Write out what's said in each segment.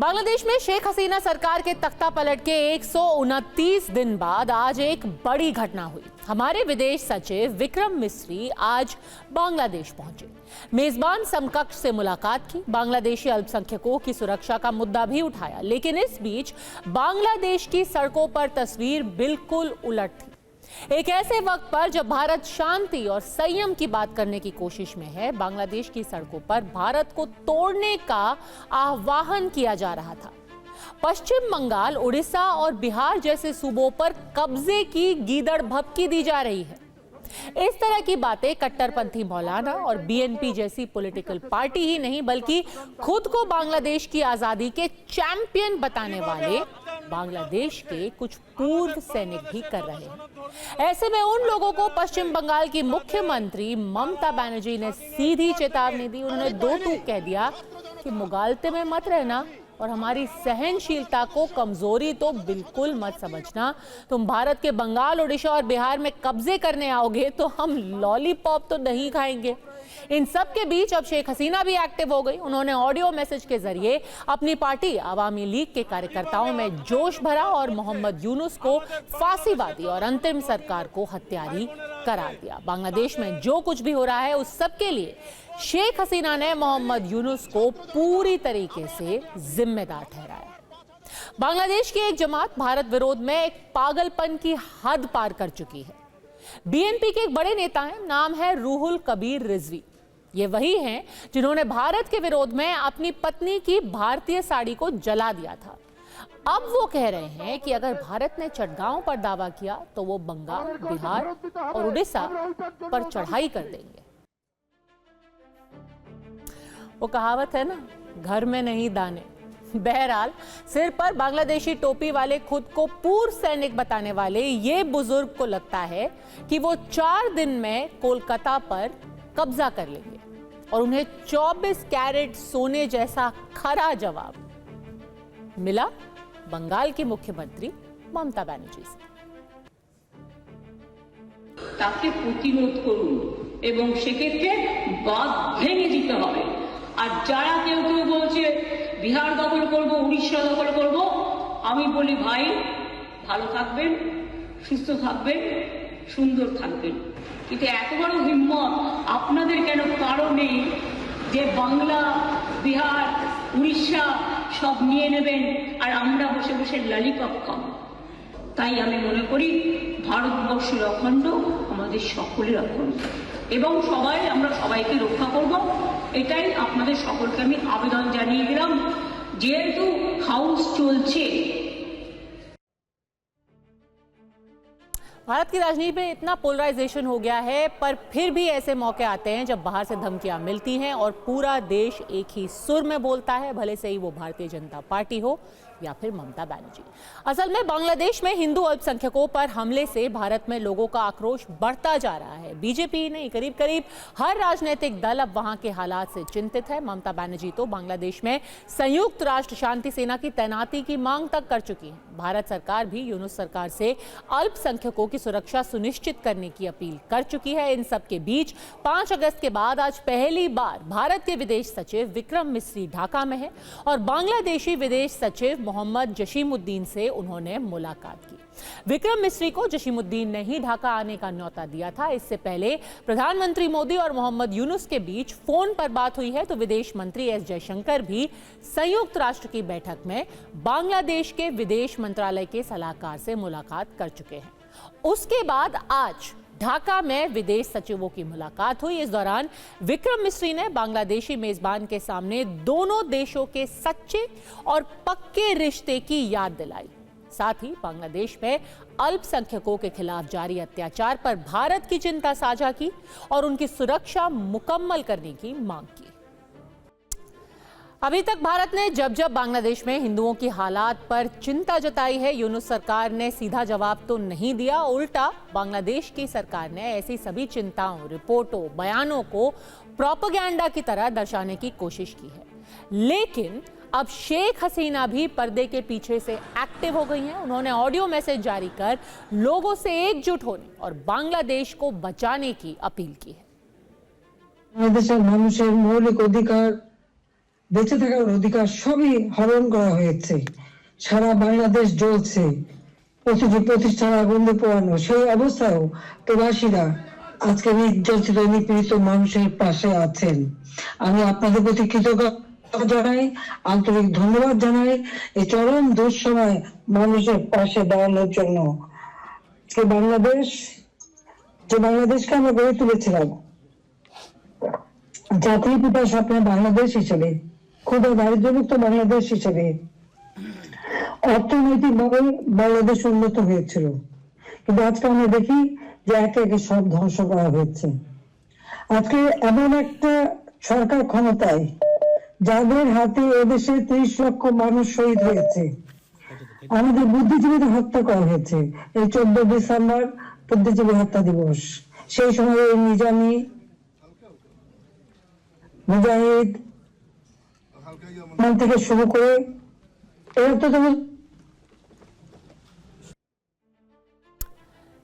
बांग्लादेश में शेख हसीना सरकार के तख्ता पलट के 129 दिन बाद आज एक बड़ी घटना हुई। हमारे विदेश सचिव विक्रम मिस्री आज बांग्लादेश पहुंचे, मेजबान समकक्ष से मुलाकात की, बांग्लादेशी अल्पसंख्यकों की सुरक्षा का मुद्दा भी उठाया। लेकिन इस बीच बांग्लादेश की सड़कों पर तस्वीर बिल्कुल उलट थी। एक ऐसे वक्त पर जब भारत शांति और संयम की बात करने की कोशिश में है, बांग्लादेश की सड़कों पर भारत को तोड़ने का आह्वान किया जा रहा था। पश्चिम बंगाल, उड़ीसा और बिहार जैसे सूबों पर कब्जे की गीदड़ भभकी दी जा रही है। इस तरह की बातें कट्टरपंथी मौलाना और बीएनपी जैसी पॉलिटिकल पार्टी ही नहीं बल्कि खुद को बांग्लादेश की आजादी के चैंपियन बताने वाले बांग्लादेश के कुछ पूर्व सैनिक भी कर रहे हैं। ऐसे में उन लोगों को पश्चिम बंगाल की मुख्यमंत्री ममता बनर्जी ने सीधी चेतावनी दी। उन्होंने दो टूक कह दिया कि मुगालते में मत रहना और हमारी सहनशीलता को कमजोरी तो बिल्कुल मत समझना। तुम भारत के बंगाल, उड़ीसा और बिहार में कब्जे करने आओगे तो हम लॉलीपॉप तो नहीं खाएंगे। इन सब के बीच अब शेख हसीना भी एक्टिव हो गई। उन्होंने ऑडियो मैसेज के जरिए अपनी पार्टी आवामी लीग के कार्यकर्ताओं में जोश भरा और मोहम्मद यूनुस को फांसीवादी और अंतरिम सरकार को हत्यारी करार दिया। बांग्लादेश में जो कुछ भी हो रहा है उस सब के लिए शेख हसीना ने मोहम्मद यूनुस को पूरी तरीके से जिम्मेदार ठहराया। बांग्लादेश की एक जमात भारत विरोध में एक पागलपन की हद पार कर चुकी है। बीएनपी के एक बड़े नेता हैं, नाम है रूहुल कबीर रिजवी। ये वही हैं जिन्होंने भारत के विरोध में अपनी पत्नी की भारतीय साड़ी को जला दिया था। अब वो कह रहे हैं कि अगर भारत ने चटगांव पर दावा किया तो वो बंगाल, बिहार और उड़ीसा पर चढ़ाई कर देंगे। वो कहावत है ना, घर में नहीं दाने। बहरहाल सिर पर बांग्लादेशी टोपी वाले खुद को पूर्व सैनिक बताने वाले ये बुजुर्ग को लगता है कि वो 4 दिन में कोलकाता पर कब्जा कर लेंगे और उन्हें 24 कैरेट सोने जैसा खरा जवाब मिला बंगाल की मुख्यमंत्री ममता बनर्जी से। তাকে প্রতিরোধ করুন এবং সেক্ষেত্রে বাঁধ ভেঙে দিতে হবে। আর যারা কেউ কেউ বলছে বিহার দখল করব, উড়িষ্যা দখল করব, আমি বলি ভাই ভালো থাকবেন, সুস্থ থাকবেন, সুন্দর থাকবেন। কিন্তু এত বড় হিম্মত আপনাদের কেন কারো নেই যে বাংলা, বিহার, উড়িষ্যা সব নিয়ে নেবেন আর আমরা বসে বসে ললিপপ খাবো। তাই আমি মনে করি ভারতবর্ষের অখণ্ড আমাদের সকলের অখণ্ড এবং সবাই আমরা সবাইকে রক্ষা করব। এটাই আপনাদের সকলকে আমি আবেদন জানিয়ে দিলাম। যেহেতু হাউস চলছে, भारत की राजनीति में इतना पोलराइजेशन हो गया है, पर फिर भी ऐसे मौके आते हैं जब बाहर से धमकियां मिलती हैं और पूरा देश एक ही सुर में बोलता है, भले से ही वो भारतीय जनता पार्टी हो या फिर ममता बनर्जी। असल में बांग्लादेश में हिंदू अल्पसंख्यकों पर हमले से भारत में लोगों का आक्रोश बढ़ता जा रहा है। बीजेपी नहीं, करीब करीब हर राजनीतिक दल अब वहां के हालात से चिंतित है। ममता बनर्जी तो बांग्लादेश में संयुक्त राष्ट्र शांति सेना की तैनाती की मांग तक कर चुकी है। भारत सरकार भी यूनुस सरकार से अल्पसंख्यकों की सुरक्षा सुनिश्चित करने की अपील कर चुकी है। इन सब के बीच 5 अगस्त के बाद आज पहली बार भारत के विदेश सचिव विक्रम मिस्री ढाका में है और बांग्लादेशी विदेश सचिव मोहम्मद जशीमुद्दीन से उन्होंने मुलाकात की। विक्रम मिस्री को जशीमुद्दीन ने ही ढाका आने का न्योता दिया था। इससे पहले प्रधानमंत्री मोदी और मोहम्मद यूनुस के बीच फोन पर बात हुई है तो विदेश मंत्री एस जयशंकर भी संयुक्त राष्ट्र की बैठक में बांग्लादेश के विदेश मंत्रालय के सलाहकार से मुलाकात कर चुके हैं। उसके बाद आज ढाका में विदेश सचिवों की मुलाकात हुई। इस दौरान विक्रम मिस्री ने बांग्लादेशी मेजबान के सामने दोनों देशों के सच्चे और पक्के रिश्ते की याद दिलाई। साथ ही बांग्लादेश में अल्पसंख्यकों के खिलाफ जारी अत्याचार पर भारत की चिंता साझा की और उनकी सुरक्षा मुकम्मल करने की मांग की। अभी तक भारत ने जब जब बांग्लादेश में हिंदुओं की हालात पर चिंता जताई है, यूनुस सरकार ने सीधा जवाब तो नहीं दिया। उल्टा बांग्लादेश की सरकार ने ऐसी सभी चिंताओं, रिपोर्टों, बयानों को प्रोपेगेंडा की तरह दर्शाने की कोशिश की है। लेकिन अब शेख हसीना भी पर्दे के पीछे से एक्टिव हो गई हैं। उन्होंने ऑडियो मैसेज जारी कर लोगों से एकजुट होने और बांग्लादेश को बचाने की अपील की है। বাংলাদেশের মানুষের মৌলিক অধিকার বেঁচে থাকার অধিকার সবই হরণ করা হয়েছে। সারা বাংলাদেশ জ্বলছে, প্রতিটি প্রতিষ্ঠান আগুনে পোড়ানো। সেই অবস্থায়ও প্রবাসীরা আজকে নির্যাতিত নিপীড়িত মানুষের পাশে আছেন। আমি আপনাদের প্রতি কৃতজ্ঞতা জানাই, আন্তরিক ধন্যবাদ জানাই এই চরম দুঃসময় মানুষের পাশে দাঁড়ানোর জন্য। যে বাংলাদেশকে আমরা গড়ে তুলেছিলাম জাতির পিতার স্বপ্নে বাংলাদেশ হিসেবে, ক্ষুধা দারিদ্র্যমুক্ত বাংলাদেশ হিসেবে, অর্থনৈতিকভাবে বাংলাদেশ উন্নত হয়েছিল, কিন্তু আজকে আমরা দেখি যে একে একে সব ধ্বংস করা হয়েছে। আজকে এমন একটা সরকার ক্ষমতায় যাদের হাতে এদেশে 30 লক্ষ মানুষ শহীদ হয়েছে, আমাদের বুদ্ধিজীবীদের হত্যা করা হয়েছে। এই 14 ডিসেম্বর বুদ্ধিজীবী হত্যা দিবস, সেই সময় নিজামী, মুজাহিদ থেকে শুরু করে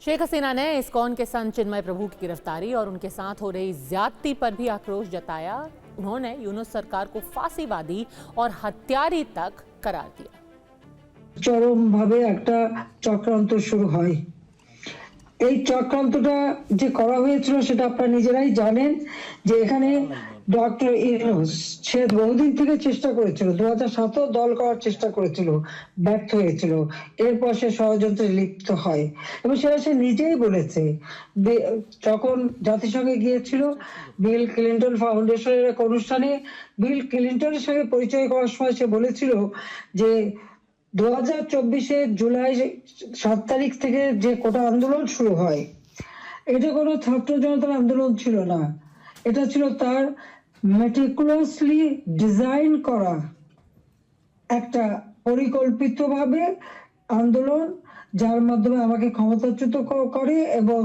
शेख हसीना ने इस्कॉन के संत चिन्मय प्रभु की गिरफ्तारी और उनके साथ हो रही ज्यादती पर भी आक्रोश जताया। उन्होंने यूनुस सरकार को फांसीवादी और हत्यारी तक करार दिया। চরম ভাবে একটা চক্রান্ত শুরু হয়। এই চক্রান্তটা যে করা হয়েছিল সেটা আপনারা নিজেরাই জানেন, যে এখানে ডক্টর ইউনূস সে বহুদিন থেকে চেষ্টা করেছিল, 2007 দল করার চেষ্টা করেছিল, ব্যর্থ হয়েছিল। এরপর সে ষড়যন্ত্রে লিপ্ত হয় এবং সেটা সে নিজেই বলেছে। যখন জাতিসংঘে গিয়েছিল বিল ক্লিন্টন ফাউন্ডেশনের এক অনুষ্ঠানে, বিল ক্লিন্টনের সঙ্গে পরিচয় করার সময় সে বলেছিল যে 2024 জুলাই 7 তারিখ থেকে যে কোটা আন্দোলন শুরু হয়, এটা কোনো ছাত্র জনতার আন্দোলন ছিল না, এটা ছিল তার মেটিকুলাসলি ডিজাইন করা একটা পরিকল্পিতভাবে আন্দোলন, যার মাধ্যমে আমাকে ক্ষমতাচ্যুত করে এবং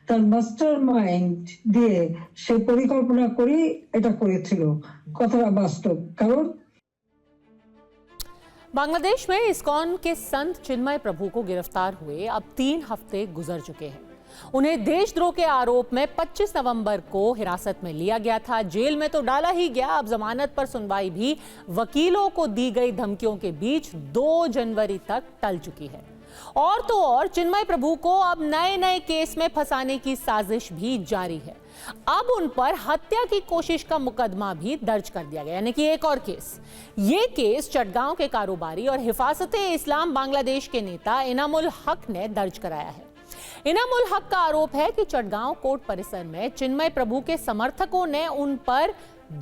তার মাস্টার মাইন্ড দিয়ে সে পরিকল্পনা করে এটা করেছিল। কথাটা বাস্তব। কারণ बांग्लादेश में इस्कॉन के संत चिन्मय प्रभु को गिरफ्तार हुए अब 3 हफ्ते गुजर चुके हैं। उन्हें देशद्रोह के आरोप में 25 नवंबर को हिरासत में लिया गया था। जेल में तो डाला ही गया, अब जमानत पर सुनवाई भी वकीलों को दी गई धमकियों के बीच 2 जनवरी तक टल चुकी है। और तो और चिन्मय प्रभु को अब नए नए केस में फंसाने की साजिश भी जारी है। अब उन पर हत्या की कोशिश का मुकदमा भी दर्ज कर दिया गया, यानी कि एक और केस। ये केस चटगांव के कारोबारी और हिफाजत-ए-इस्लाम बांग्लादेश के नेता इनामुल हक ने दर्ज कराया है। इनामुल हक का आरोप है कि चटगांव कोर्ट परिसर में चिन्मय प्रभु के समर्थकों ने उन पर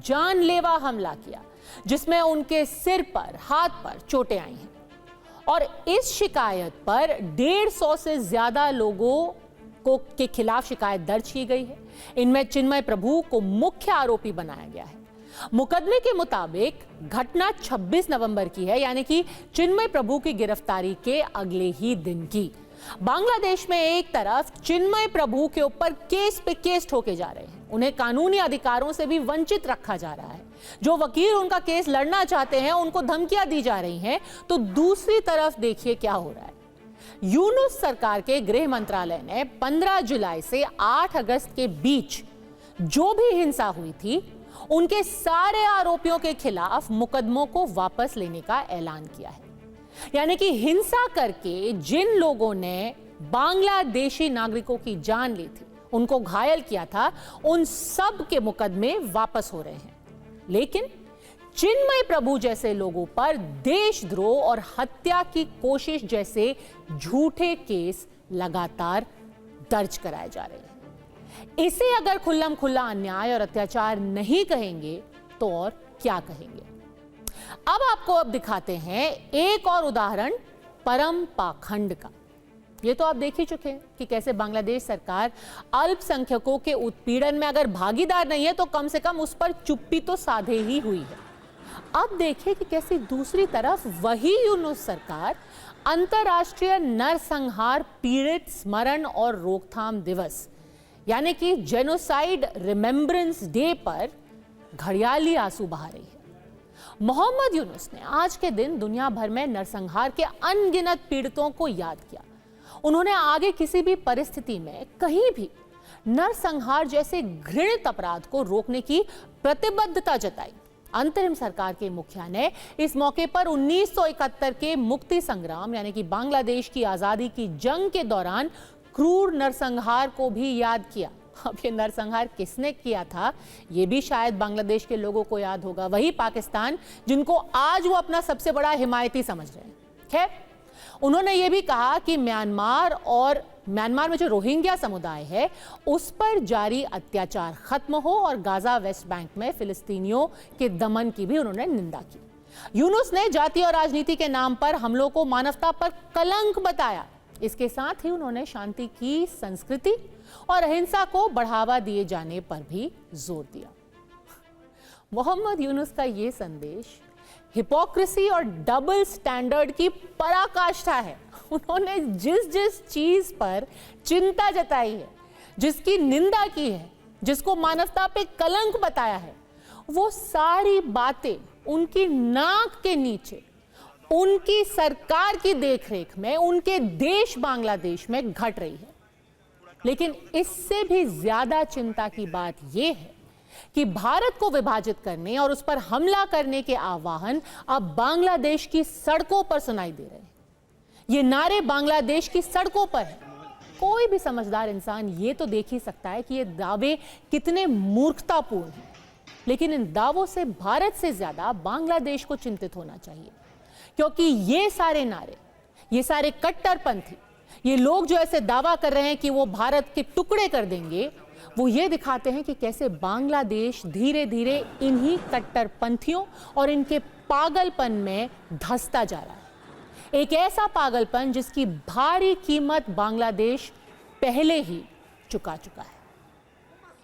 जानलेवा हमला किया, जिसमें उनके सिर पर, हाथ पर चोटें आई हैं। और इस शिकायत पर 150 से ज्यादा लोगों के खिलाफ शिकायत दर्ज की गई है। इनमें चिन्मय प्रभु को मुख्य आरोपी बनाया गया है। मुकदमे के मुताबिक घटना 26 नवंबर की है, यानी कि चिन्मय प्रभु की गिरफ्तारी के अगले ही दिन की। बांग्लादेश में एक तरफ चिन्मय प्रभु के ऊपर केस पे केस ठोके जा रहे हैं, उन्हें कानूनी अधिकारों से भी वंचित रखा जा रहा है। जो वकील उनका केस लड़ना चाहते हैं उनको धमकियां दी जा रही हैं, तो दूसरी तरफ देखिए क्या हो रहा है। यूनुस सरकार के गृह मंत्रालय ने 15 जुलाई से 8 अगस्त के बीच जो भी हिंसा हुई थी, उनके सारे आरोपियों के खिलाफ मुकदमों को वापस लेने का ऐलान किया है। यानी कि हिंसा करके जिन लोगों ने बांग्लादेशी नागरिकों की जान ली थी, उनको घायल किया था, उन सब के मुकदमे वापस हो रहे हैं। लेकिन चिन्मय प्रभु जैसे लोगों पर देशद्रोह और हत्या की कोशिश जैसे झूठे केस लगातार दर्ज कराए जा रहे हैं। इसे अगर खुल्लम खुल्ला अन्याय और अत्याचार नहीं कहेंगे तो और क्या कहेंगे। अब आपको दिखाते हैं एक और उदाहरण परम पाखंड का। ये तो आप देख ही चुके हैं कि कैसे बांग्लादेश सरकार अल्पसंख्यकों के उत्पीड़न में अगर भागीदार नहीं है तो कम से कम उस पर चुप्पी तो साधे ही हुई है। अब देखिए कि कैसे दूसरी तरफ वही यूनुस सरकार अंतर्राष्ट्रीय नरसंहार पीड़ित स्मरण और रोकथाम दिवस यानी कि जेनोसाइड रिमेम्बरेंस डे पर घड़ियाली आंसू बहा रही है। मोहम्मद यूनुस ने आज के दिन दुनिया भर में नरसंहार के अनगिनत पीड़ितों को याद किया। उन्होंने आगे किसी भी परिस्थिति में कहीं भी नरसंहार जैसे घृणित अपराध को रोकने की प्रतिबद्धता जताई। अंतरिम सरकार के मुखिया ने इस मौके पर 1971 के मुक्ति संग्राम यानी कि बांग्लादेश की आजादी की जंग के दौरान क्रूर नरसंहार को भी याद किया। अब ये नरसंहार किसने किया था ये भी शायद बांग्लादेश के लोगों को याद होगा, वही पाकिस्तान जिनको आज वो अपना सबसे बड़ा हिमायती समझ रहे हैं। खैर, उन्होंने ये भी कहा कि म्यांमार में जो रोहिंग्या समुदाय है उस पर जारी अत्याचार खत्म हो और गाजा वेस्ट बैंक में फिलिस्तीनियों के दमन की भी उन्होंने निंदा की। यूनुस ने जाति और राजनीति के नाम पर हमलों को मानवता पर कलंक बताया। इसके साथ ही उन्होंने शांति की संस्कृति और अहिंसा को बढ़ावा दिए जाने पर भी जोर दिया। मोहम्मद यूनुस का ये संदेश हिपोक्रेसी और डबल स्टैंडर्ड की पराकाष्ठा है। उन्होंने जिस चीज पर चिंता जताई है, जिसकी निंदा की है, जिसको मानवता पे कलंक बताया है, वो सारी बातें उनकी नाक के नीचे उनकी सरकार की देखरेख में उनके देश बांग्लादेश में घट रही है। लेकिन इससे भी ज्यादा चिंता की बात यह है कि भारत को विभाजित करने और उस पर हमला करने के आह्वान अब बांग्लादेश की सड़कों पर सुनाई दे रहे हैं। ये नारे बांग्लादेश की सड़कों पर हैं। कोई भी समझदार इंसान ये तो देख ही सकता है कि ये दावे कितने मूर्खतापूर्ण हैं। लेकिन इन दावों से भारत से ज्यादा बांग्लादेश को चिंतित होना चाहिए, क्योंकि ये सारे नारे, ये सारे कट्टरपंथी, ये लोग जो ऐसे दावा कर रहे हैं कि वो भारत के टुकड़े कर देंगे, वो ये दिखाते हैं कि कैसे बांग्लादेश धीरे धीरे इन्हीं कट्टरपंथियों और इनके पागलपन में धंसता जा रहा है। एक ऐसा पागलपन जिसकी भारी कीमत बांग्लादेश पहले ही चुका है।